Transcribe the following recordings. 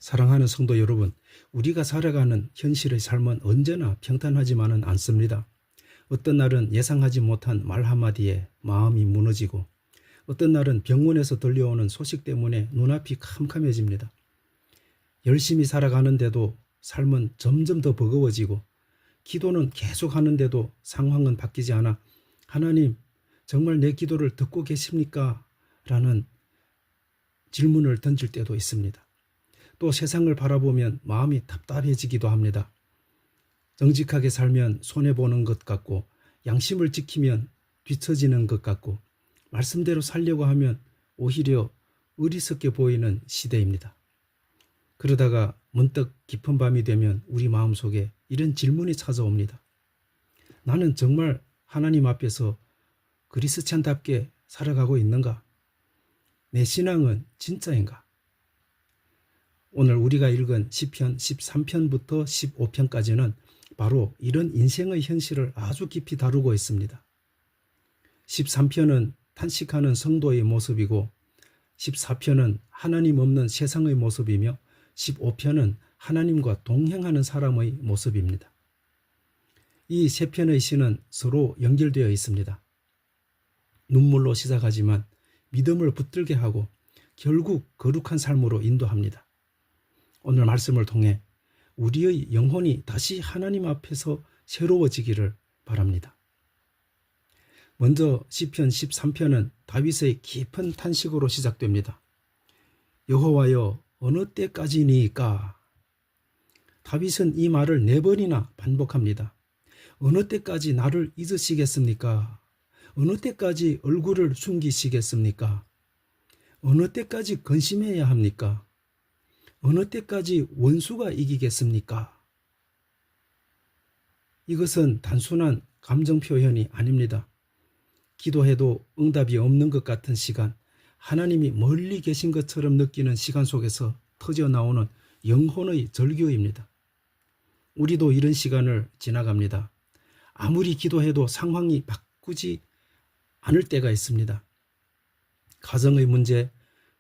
사랑하는 성도 여러분, 우리가 살아가는 현실의 삶은 언제나 평탄하지만은 않습니다. 어떤 날은 예상하지 못한 말 한마디에 마음이 무너지고, 어떤 날은 병원에서 들려오는 소식 때문에 눈앞이 캄캄해집니다. 열심히 살아가는데도 삶은 점점 더 버거워지고, 기도는 계속 하는데도 상황은 바뀌지 않아 하나님, 정말 내 기도를 듣고 계십니까? 라는 질문을 던질 때도 있습니다. 또 세상을 바라보면 마음이 답답해지기도 합니다. 정직하게 살면 손해보는 것 같고, 양심을 지키면 뒤처지는 것 같고, 말씀대로 살려고 하면 오히려 어리석게 보이는 시대입니다. 그러다가 문득 깊은 밤이 되면 우리 마음속에 이런 질문이 찾아옵니다. 나는 정말 하나님 앞에서 그리스찬답게 살아가고 있는가? 내 신앙은 진짜인가? 오늘 우리가 읽은 시편 13편부터 15편까지는 바로 이런 인생의 현실을 아주 깊이 다루고 있습니다. 13편은 탄식하는 성도의 모습이고, 14편은 하나님 없는 세상의 모습이며, 15편은 하나님과 동행하는 사람의 모습입니다. 이 세 편의 시는 서로 연결되어 있습니다. 눈물로 시작하지만 믿음을 붙들게 하고 결국 거룩한 삶으로 인도합니다. 오늘 말씀을 통해 우리의 영혼이 다시 하나님 앞에서 새로워지기를 바랍니다. 먼저 시편 13편은 다윗의 깊은 탄식으로 시작됩니다. 여호와여, 어느 때까지니까? 다윗은 이 말을 4번이나 반복합니다. 어느 때까지 나를 잊으시겠습니까? 어느 때까지 얼굴을 숨기시겠습니까? 어느 때까지 근심해야 합니까? 어느 때까지 원수가 이기겠습니까? 이것은 단순한 감정 표현이 아닙니다. 기도해도 응답이 없는 것 같은 시간, 하나님이 멀리 계신 것처럼 느끼는 시간 속에서 터져 나오는 영혼의 절규입니다. 우리도 이런 시간을 지나갑니다. 아무리 기도해도 상황이 바꾸지 않을 때가 있습니다. 가정의 문제,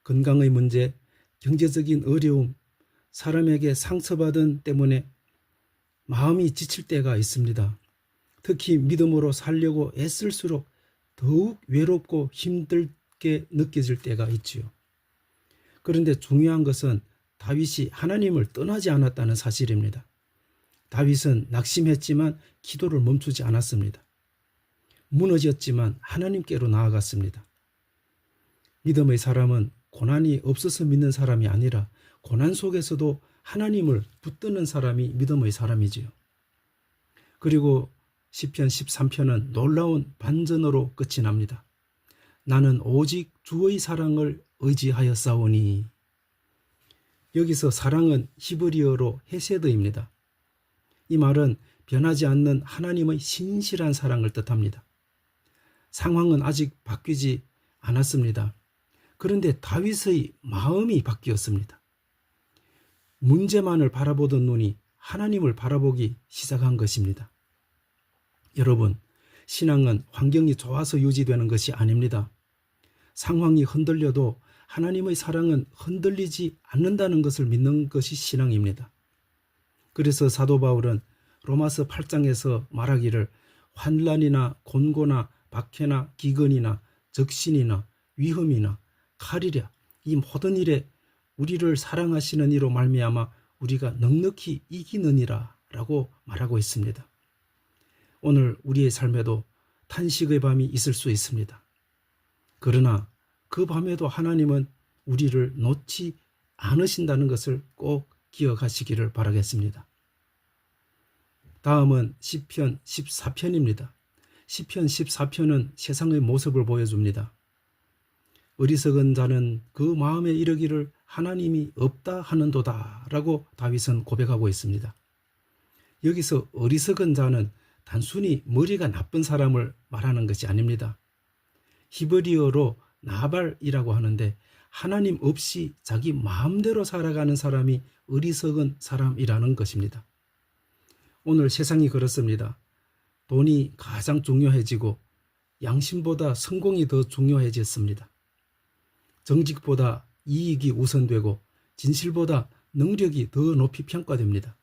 건강의 문제, 경제적인 어려움, 사람에게 상처받은 때문에 마음이 지칠 때가 있습니다. 특히 믿음으로 살려고 애쓸수록 더욱 외롭고 힘들게 느껴질 때가 있지요. 그런데 중요한 것은 다윗이 하나님을 떠나지 않았다는 사실입니다. 다윗은 낙심했지만 기도를 멈추지 않았습니다. 무너졌지만 하나님께로 나아갔습니다. 믿음의 사람은 고난이 없어서 믿는 사람이 아니라 고난 속에서도 하나님을 붙드는 사람이 믿음의 사람이지요. 그리고 시편 13편은 놀라운 반전으로 끝이 납니다. 나는 오직 주의 사랑을 의지하였사오니. 여기서 사랑은 히브리어로 헤세드입니다. 이 말은 변하지 않는 하나님의 신실한 사랑을 뜻합니다. 상황은 아직 바뀌지 않았습니다. 그런데 다윗의 마음이 바뀌었습니다. 문제만을 바라보던 눈이 하나님을 바라보기 시작한 것입니다. 여러분, 신앙은 환경이 좋아서 유지되는 것이 아닙니다. 상황이 흔들려도 하나님의 사랑은 흔들리지 않는다는 것을 믿는 것이 신앙입니다. 그래서 사도 바울은 로마서 8장에서 말하기를 환난이나 곤고나 박해나 기근이나 적신이나 위험이나 칼이랴 이 모든 일에 우리를 사랑하시는 이로 말미암아 우리가 넉넉히 이기느니라 라고 말하고 있습니다. 오늘 우리의 삶에도 탄식의 밤이 있을 수 있습니다. 그러나 그 밤에도 하나님은 우리를 놓지 않으신다는 것을 꼭 기억하시기를 바라겠습니다. 다음은 시편 14편입니다. 시편 14편은 세상의 모습을 보여줍니다. 어리석은 자는 그 마음에 이르기를 하나님이 없다 하는도다 라고 다윗은 고백하고 있습니다. 여기서 어리석은 자는 단순히 머리가 나쁜 사람을 말하는 것이 아닙니다. 히브리어로 나발이라고 하는데 하나님 없이 자기 마음대로 살아가는 사람이 어리석은 사람이라는 것입니다. 오늘 세상이 그렇습니다. 돈이 가장 중요해지고 양심보다 성공이 더 중요해졌습니다. 정직보다 이익이 우선되고 진실보다 능력이 더 높이 평가됩니다.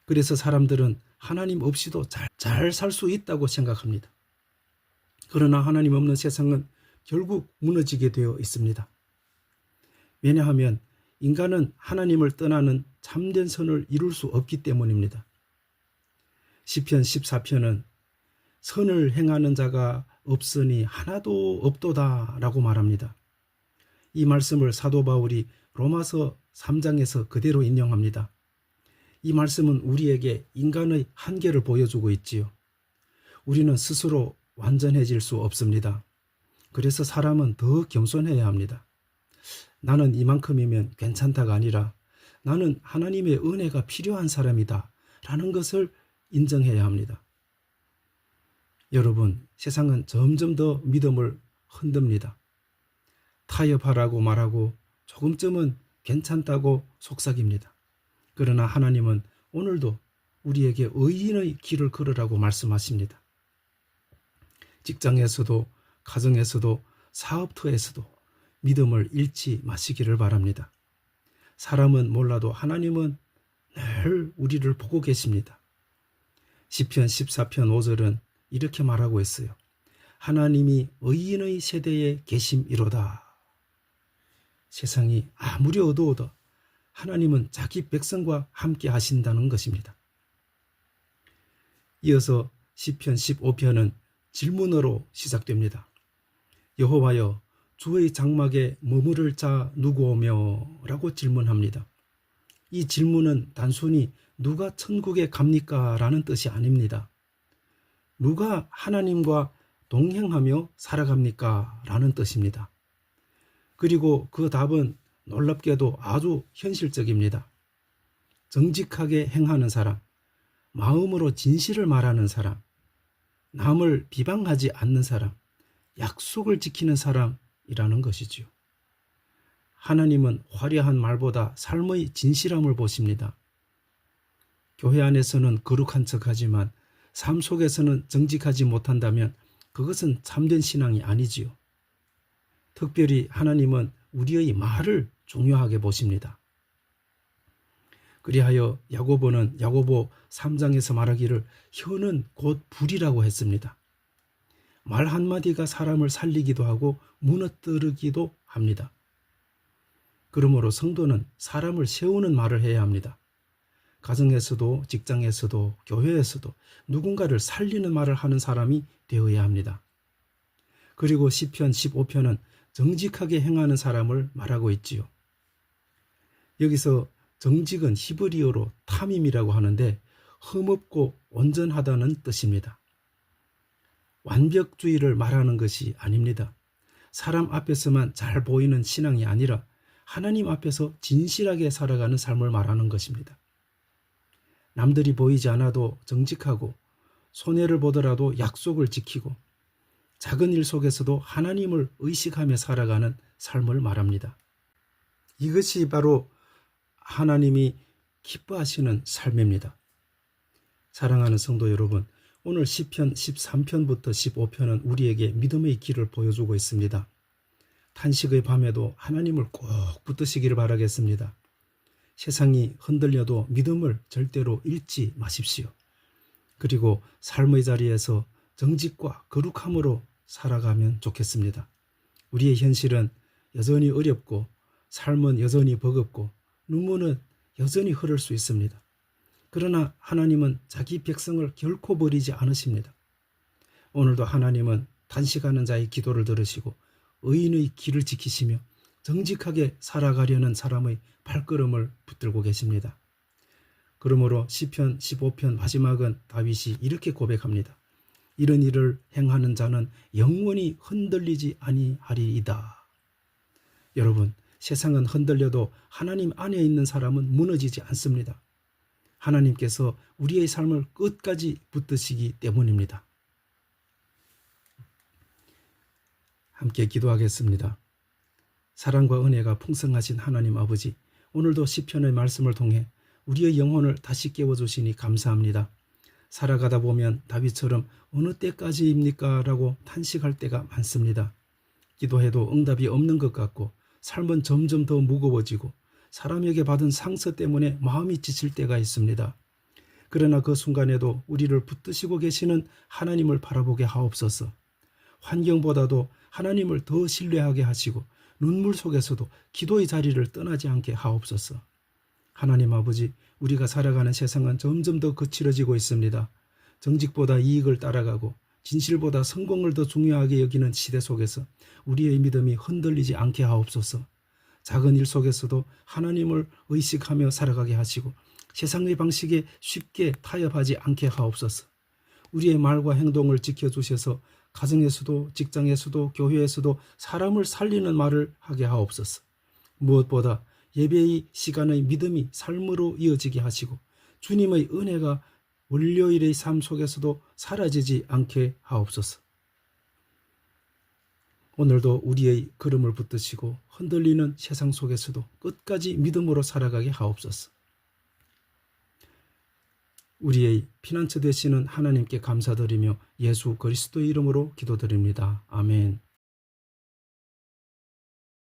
그래서 사람들은 하나님 없이도 잘 살 수 있다고 생각합니다. 그러나 하나님 없는 세상은 결국 무너지게 되어 있습니다. 왜냐하면 인간은 하나님을 떠나는 참된 선을 이룰 수 없기 때문입니다. 시편 14편은 선을 행하는 자가 없으니 하나도 없도다 라고 말합니다. 이 말씀을 사도 바울이 로마서 3장에서 그대로 인용합니다. 이 말씀은 우리에게 인간의 한계를 보여주고 있지요. 우리는 스스로 완전해질 수 없습니다. 그래서 사람은 더 겸손해야 합니다. 나는 이만큼이면 괜찮다가 아니라 나는 하나님의 은혜가 필요한 사람이다 라는 것을 인정해야 합니다. 여러분, 세상은 점점 더 믿음을 흔듭니다. 타협하라고 말하고 조금쯤은 괜찮다고 속삭입니다. 그러나 하나님은 오늘도 우리에게 의인의 길을 걸으라고 말씀하십니다. 직장에서도 가정에서도 사업터에서도 믿음을 잃지 마시기를 바랍니다. 사람은 몰라도 하나님은 늘 우리를 보고 계십니다. 시편 14편 5절은 이렇게 말하고 있어요. 하나님이 의인의 세대에 계심이로다. 세상이 아무리 어두워도 하나님은 자기 백성과 함께 하신다는 것입니다. 이어서 시편 15편은 질문으로 시작됩니다. 여호와여, 주의 장막에 머무를 자 누구오며? 라고 질문합니다. 이 질문은 단순히 누가 천국에 갑니까? 라는 뜻이 아닙니다. 누가 하나님과 동행하며 살아갑니까? 라는 뜻입니다. 그리고 그 답은 놀랍게도 아주 현실적입니다. 정직하게 행하는 사람, 마음으로 진실을 말하는 사람, 남을 비방하지 않는 사람, 약속을 지키는 사람이라는 것이지요. 하나님은 화려한 말보다 삶의 진실함을 보십니다. 교회 안에서는 거룩한 척하지만 삶 속에서는 정직하지 못한다면 그것은 참된 신앙이 아니지요. 특별히 하나님은 우리의 말을 중요하게 보십니다. 그리하여 야고보는 야고보 3장에서 말하기를 혀는 곧 불이라고 했습니다. 말 한마디가 사람을 살리기도 하고 무너뜨리기도 합니다. 그러므로 성도는 사람을 세우는 말을 해야 합니다. 가정에서도 직장에서도 교회에서도 누군가를 살리는 말을 하는 사람이 되어야 합니다. 그리고 시편 15편은 정직하게 행하는 사람을 말하고 있지요. 여기서 정직은 히브리어로 탐임이라고 하는데 흠없고 온전하다는 뜻입니다. 완벽주의를 말하는 것이 아닙니다. 사람 앞에서만 잘 보이는 신앙이 아니라 하나님 앞에서 진실하게 살아가는 삶을 말하는 것입니다. 남들이 보이지 않아도 정직하고 손해를 보더라도 약속을 지키고 작은 일 속에서도 하나님을 의식하며 살아가는 삶을 말합니다. 이것이 바로 하나님이 기뻐하시는 삶입니다. 사랑하는 성도 여러분, 오늘 시편 13편부터 15편은 우리에게 믿음의 길을 보여주고 있습니다. 탄식의 밤에도 하나님을 꼭 붙드시기를 바라겠습니다. 세상이 흔들려도 믿음을 절대로 잃지 마십시오. 그리고 삶의 자리에서 정직과 거룩함으로 살아가면 좋겠습니다. 우리의 현실은 여전히 어렵고 삶은 여전히 버겁고 눈물은 여전히 흐를 수 있습니다. 그러나 하나님은 자기 백성을 결코 버리지 않으십니다. 오늘도 하나님은 단식하는 자의 기도를 들으시고 의인의 길을 지키시며 정직하게 살아가려는 사람의 발걸음을 붙들고 계십니다. 그러므로 시편 15편 마지막은 다윗이 이렇게 고백합니다. 이런 일을 행하는 자는 영원히 흔들리지 아니하리이다. 여러분, 세상은 흔들려도 하나님 안에 있는 사람은 무너지지 않습니다. 하나님께서 우리의 삶을 끝까지 붙드시기 때문입니다. 함께 기도하겠습니다. 사랑과 은혜가 풍성하신 하나님 아버지, 오늘도 시편의 말씀을 통해 우리의 영혼을 다시 깨워주시니 감사합니다. 살아가다 보면 다윗처럼 어느 때까지입니까? 라고 탄식할 때가 많습니다. 기도해도 응답이 없는 것 같고 삶은 점점 더 무거워지고 사람에게 받은 상처 때문에 마음이 지칠 때가 있습니다. 그러나 그 순간에도 우리를 붙드시고 계시는 하나님을 바라보게 하옵소서. 환경보다도 하나님을 더 신뢰하게 하시고 눈물 속에서도 기도의 자리를 떠나지 않게 하옵소서. 하나님 아버지, 우리가 살아가는 세상은 점점 더 거칠어지고 있습니다. 정직보다 이익을 따라가고 진실보다 성공을 더 중요하게 여기는 시대 속에서 우리의 믿음이 흔들리지 않게 하옵소서. 작은 일 속에서도 하나님을 의식하며 살아가게 하시고 세상의 방식에 쉽게 타협하지 않게 하옵소서. 우리의 말과 행동을 지켜주셔서 가정에서도 직장에서도 교회에서도 사람을 살리는 말을 하게 하옵소서. 무엇보다 예배의 시간의 믿음이 삶으로 이어지게 하시고 주님의 은혜가 월요일의 삶 속에서도 사라지지 않게 하옵소서. 오늘도 우리의 걸음을 붙드시고 흔들리는 세상 속에서도 끝까지 믿음으로 살아가게 하옵소서. 우리의 피난처 되시는 하나님께 감사드리며 예수 그리스도의 이름으로 기도드립니다. 아멘.